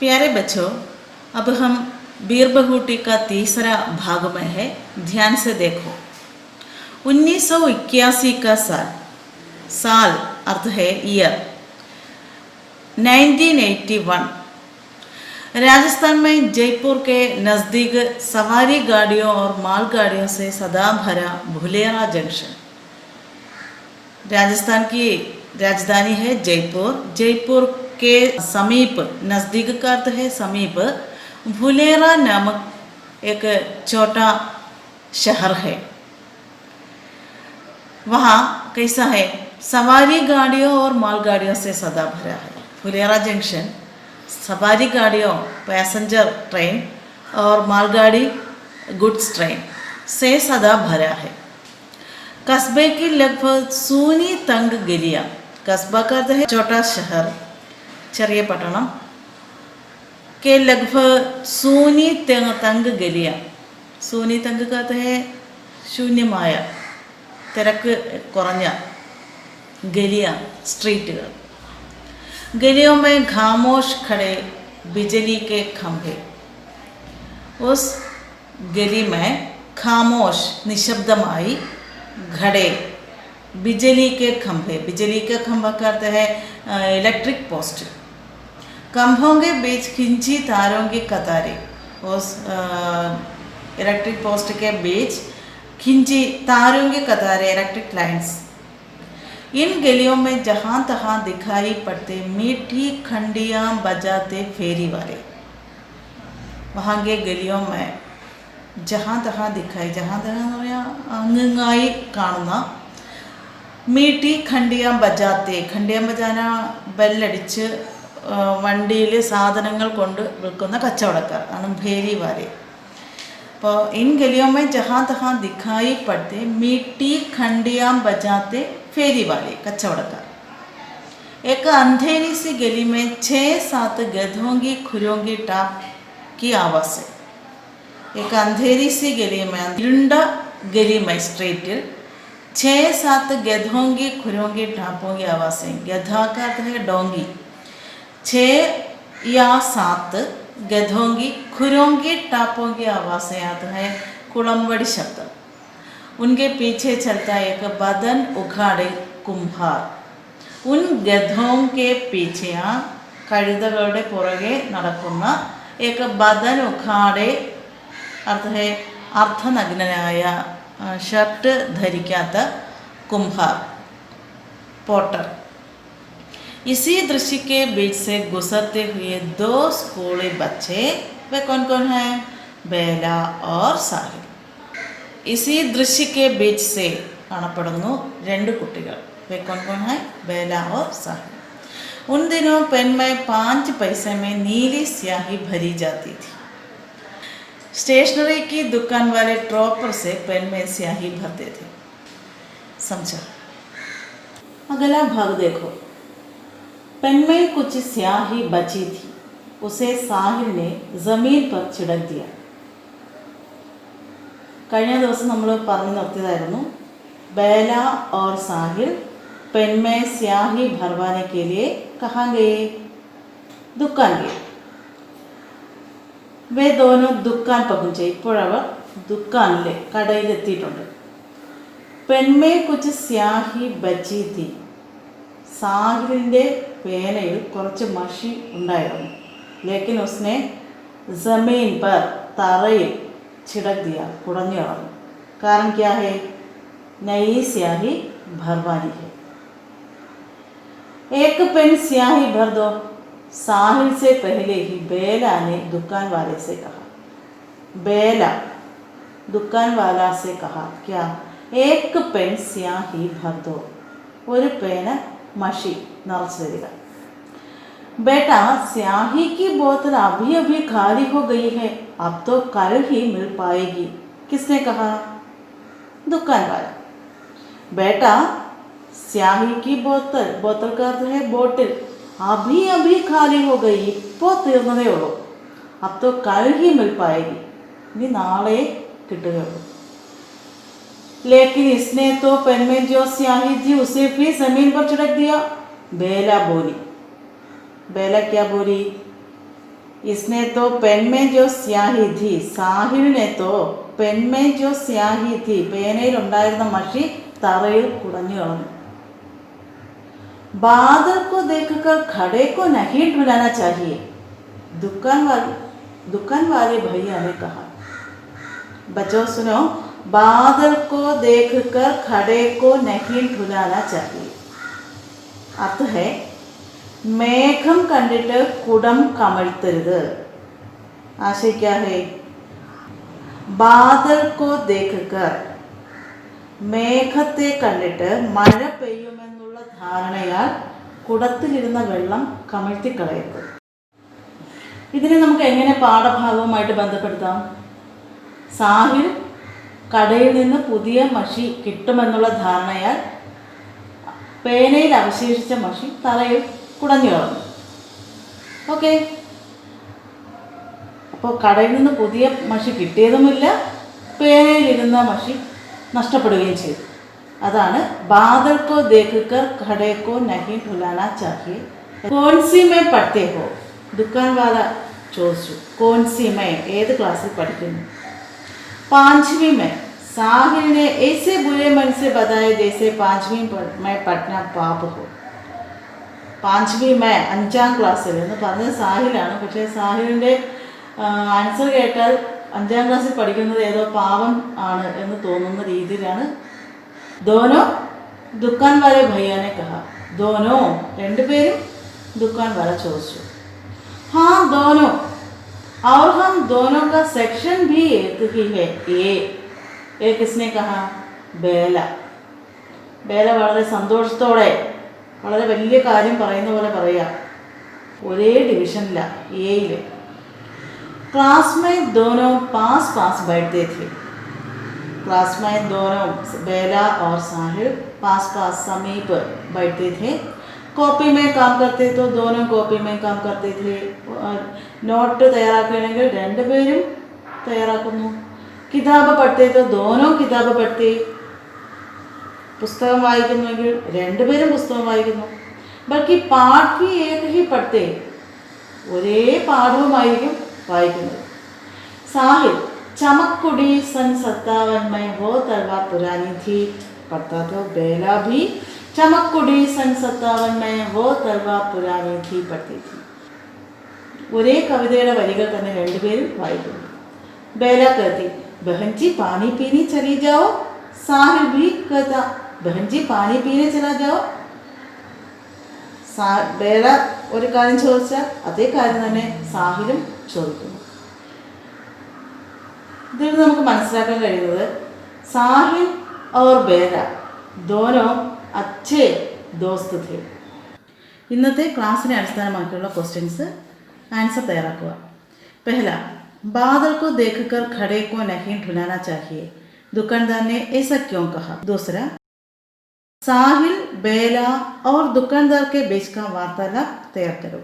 प्यारे बच्चों, अब हम बीरबहुटी का तीसरा भाग में है। ध्यान से देखो। 1981 का साल, साल अर्थ है ईयर। 1981 राजस्थान में जयपुर के नज़दीक सवारी गाड़ियों और मालगाड़ियों से सदा भरा भुलेरा जंक्शन। राजस्थान की राजधानी है जयपुर। जयपुर के समीप, नज़दीक का अर्थ है समीप, भुलेरा नामक एक छोटा शहर है। वहाँ कैसा है? सवारी गाड़ियों और मालगाड़ियों से सदा भरा है। भुलेरा जंक्शन सवारी गाड़ियों, पैसेंजर ट्रेन और मालगाड़ी, गुड्स ट्रेन से सदा भरा है। कस्बे की लगभग सूनी तंग गलियाँ, कस्बा का अर्थ है छोटा शहर, ചെറിയ പട്ടണം, के लगभग सूनी तंग गलियाँ, सूनी तंग का अर्थ है ശൂന്യമായ, തിരക്ക് കുറഞ്ഞ, गलियाँ स्ट्रीटुകൾ। गलियों में खामोश खड़े बिजली के खंभे। उस गली में खामोश निशब्दമായി खड़े बिजली के खंभे, बिजली के खंभा का अर्थ है इलेक्ट्रिक पोस्ट। खंभों के बीच खिंची तारों की कतारें। उस इलेक्ट्रिक पोस्ट के बीच खिंची तारों की कतारें, इलेक्ट्रिक लाइन्स। इन गलियों में जहाँ तहाँ दिखाई पड़ते मीठी खंडियाँ बजाते फेरी वाले। वहाँ के गलियों में जहाँ तहाँ दिखाई, जहाँ तहाँ എന്ന് പറഞ്ഞാൽ അങ്ങായി കാണുന്ന മീട്ടി ഖണ്ടിയാ ബജാത്തെ, ഖണ്ടിയാ ബജാന ബെല്ലടിച്ച് വണ്ടിയിൽ സാധനങ്ങൾ കൊണ്ട് വിൽക്കുന്ന കച്ചവടക്കാർ ആണ് ഭേരി വാലെ. അപ്പോൾ ഇൻ ഗലിയോ में जहाँ तहाँ दिखाई पड़ते मीठी खंडियाँ बजाते फेरी वाले, कच्चवड़कार। एक अंधेरी सी गली में 6-7 गधों की खुरों की टाप की आवाज़ है। एक अंधेरी सी गली में, ഇരുണ്ട गली में, स्ट्रीटिल 6-7 गधों की खुरों की टापों की आवाज़ें। गधा का अर्थ है डोंगी। 6 या 7 गधों की खुरों की टापों की आवाज़ें आते हैं कुड़म्बड़ी शब्द। उनके पीछे चलता एक बदन उखाड़े कुम्हार। उन गधों के पीछे, കഴുതകളുടെ പുറകെ നടക്കുന്ന एक बदन उखाड़े अर्थ है അർദ്ധനഗ്നനായ, ഷർട്ട് ധരിക്കാത്ത कुम्हार, पोटर। इसी दृश्य के बीच से गुजरते हुए 2 स्कूली बच्चे, वे कौन कौन हैं? बेला और साहिल। इसी दृश्य के बीच से കാണപ്പെടുന്നു 2 കുട്ടികൾ, वे कौन कौन हैं? बेला और साहिल। उन दिनों पेन में 5 पैसे में नीली स्याही भरी जाती थी। स्टेशनरी की दुकान वाले ड्रॉपर से पेन में स्याही भरते थे। समझा? अगला भाग देखो। पेन में कुछ स्याही बची थी, उसे साहिल ने ज़मीन पर छिड़क दिया। കഴിഞ്ഞ ദിവസം നമ്മൾ പറഞ്ഞു നിർത്തിയതായിരുന്നു, बेला और साहिल पेन में स्याही भरवाने के लिए कहाँ गए? दुकान गए। वे दोनों दुकान पहुँचे। ഇപ്പോഴവർ ദുക്കാനിലെ കടയിലെത്തിയിട്ടുണ്ട്. पेन में कुछ स्याही बची थी, സാഹിലിൻ്റെ പേനയിൽ കുറച്ച് മഷി ഉണ്ടായിരുന്നു. लेकिन उसने ज़मीन पर, തറയിൽ छिड़क दिया, कुड़ഞ്ഞു കളഞ്ഞു. कारण क्या है? नई स्याही भरवानी है। एक पेन स्याही भर दो, साहिल से पहले ही बेला ने दुकान वाले से कहा। बेला दुकान वाला से कहा, क्या? एक पेन स्याही भर दो, ഒരു പേന മഷി നിറച്ച് തരിക. बेटा, स्याही की बोतल अभी अभी खाली हो गई है, अब तो कल ही मिल पाएगी। किसने कहा? दुकान वाला। बेटा, स्याही की बोतल, बोतल का अर्थ है बोतल, अभी अभी खाली हो गई, ഇപ്പോൾ തീർന്നതേ ഉള്ളൂ. अब तो कल ही मिल पाएगी, ഇനി നാളെ കിട്ടുകയുള്ളൂ. लेकिन इसने तो पेन में जो स्याही थी उसे फिर जमीन पर छिड़क दिया, बेला बोली। बेला क्या बोली? इसने तो पेन में जो स्याही थी, साहिल ने तो पेन में जो स्याही थी, പേനയിൽ ഉണ്ടായിരുന്ന മഷി തറയിൽ കുടഞ്ഞു കളഞ്ഞു. बादल को देखकर खड़े को नहीं ढुलाना चाहिए, दुकान वाले भैया ने कहा. बच्चों सुनो, बादल को देखकर खड़े को नहीं ढुलाना चाहिए. अर्थ है മേഘം കണ്ടിട്ട് കുടം കമഴ്ത്തരുത്. ആശയ क्या है? बादल को देखकर, മേഘത്തെ കണ്ടിട്ട് മഴ പെയ്യുമെന്നുള്ള ധാരണയാൽ കുടത്തിലിരുന്ന വെള്ളം കമഴ്ത്തിക്കളയരുത്. ഇതിനെ നമുക്ക് എങ്ങനെ പാഠഭാഗവുമായിട്ട് ബന്ധപ്പെടുത്താം? സാഹിൽ കടയിൽ നിന്ന് പുതിയ മഷി കിട്ടുമെന്നുള്ള ധാരണയാൽ പേനയിൽ അവശേഷിച്ച മഷി തറയിൽ കുടഞ്ഞു കളഞ്ഞു. ഓക്കെ, അപ്പോൾ കടയിൽ നിന്ന് പുതിയ മഷി കിട്ടിയതുമില്ല, പേനയിലിരുന്ന മഷി നഷ്ടപ്പെടുകയും ചെയ്തു. അതാണ് ബാദൽ കോ ദേഖ്കർ ഖഡേ കോ നഹി ഠുലാനാ ചാഹിയെ. കോൻസി മേ പഠ്തേ ഹോ? ദുക്കാൻ വാല ചോദിച്ചു. കോൻസി മേ, ഏത് ക്ലാസ്സിൽ പഠിക്കുന്നു? പാഞ്ചവി മേ. साहिल ने ऐसे बुरे मन से बताया जैसे पांचवी में पढ़ना पाप हो. പാഞ്ചവി മേ, 5ാം ക്ലാസ്സിൽ എന്ന് പറഞ്ഞത് സാഹിലാണ്. പക്ഷേ സാഹിലിൻ്റെ ആൻസർ കേട്ടാൽ 5ാം ക്ലാസ്സിൽ പഠിക്കുന്നത് ഏതോ പാവം ആണ് എന്ന് തോന്നുന്ന രീതിയിലാണ്. ദോനോ ദുക്കാൻ വാല ഭയ്യാനെ കഹ. ദോനോ, രണ്ടുപേരും ദുക്കാൻ വാല ചോദിച്ചു. ഹാ ദോനോ, और हम दोनों का सेक्शन भी एक ही है. ये किसने कहा? ബേല. ബേല വളരെ സന്തോഷത്തോടെ വളരെ വലിയ കാര്യം പറയുന്ന പോലെ പറയാം. ഒരേ ഡിവിഷനിലാണ്, എയിൽ. क्लास में दोनों पास पास बैठते थे. क्लास में दोनों, बेला और साहिल, पास पास समीप बैठते थे. कॉपी में काम करते तो दोनों कॉपी में काम करते थे. നോട്ട് തയ്യാറാക്കണമെങ്കിൽ രണ്ടുപേരും തയ്യാറാക്കുന്നു. കിതാബ് പഠിത്തേ तो दोनों किताब पढ़ते. പുസ്തകം വായിക്കുന്നുവെങ്കിൽ രണ്ടുപേരും പുസ്തകം വായിക്കുന്നു. ബാക്കി പാഠ് भी एक ही पढ़ते, ഒരേ പാഠവുമായിരിക്കും വായിക്കുന്നത്. സാഹിൽ चमककुड़ी सन 57 में वो तलवार पुरानी थी पढ़ता तो बेला भी चमककुड़ी सन 57 में वो तलवार पुरानी थी पढ़ती थी. ഒരേ കവിതയുടെ വരികൾ തന്നെ രണ്ടുപേരും വായിക്കുന്നു. बेला कहती, बहन जी पानी पीने चली जाओ. साहिल भी कहता, बहन जी पानी पीने चला जाओ. बेला ഒരു കാര്യം ചോദിച്ചാൽ അതേ കാര്യം തന്നെ സാഹിലും ചോദിക്കുന്നു. ഇതിൽ നിന്ന് നമുക്ക് മനസ്സിലാക്കാൻ കഴിയുന്നത് സാഹിൽ और बेला दोनों अच्छे दोस्त थे. ഇന്നത്തെ ക്ലാസ്സിനെ അടിസ്ഥാനമാക്കിയുള്ള ക്വസ്റ്റ്യൻസ് ആൻസർ തയ്യാറാക്കുക. पहला, बादल को देखकर खड़े को नहीं ढुलाना चाहिए, दुकानदार ने ऐसा क्यों कहा? दूसरा, साहिल, बेला और दुकानदार के बीच का वार्तालाप तैयार करो.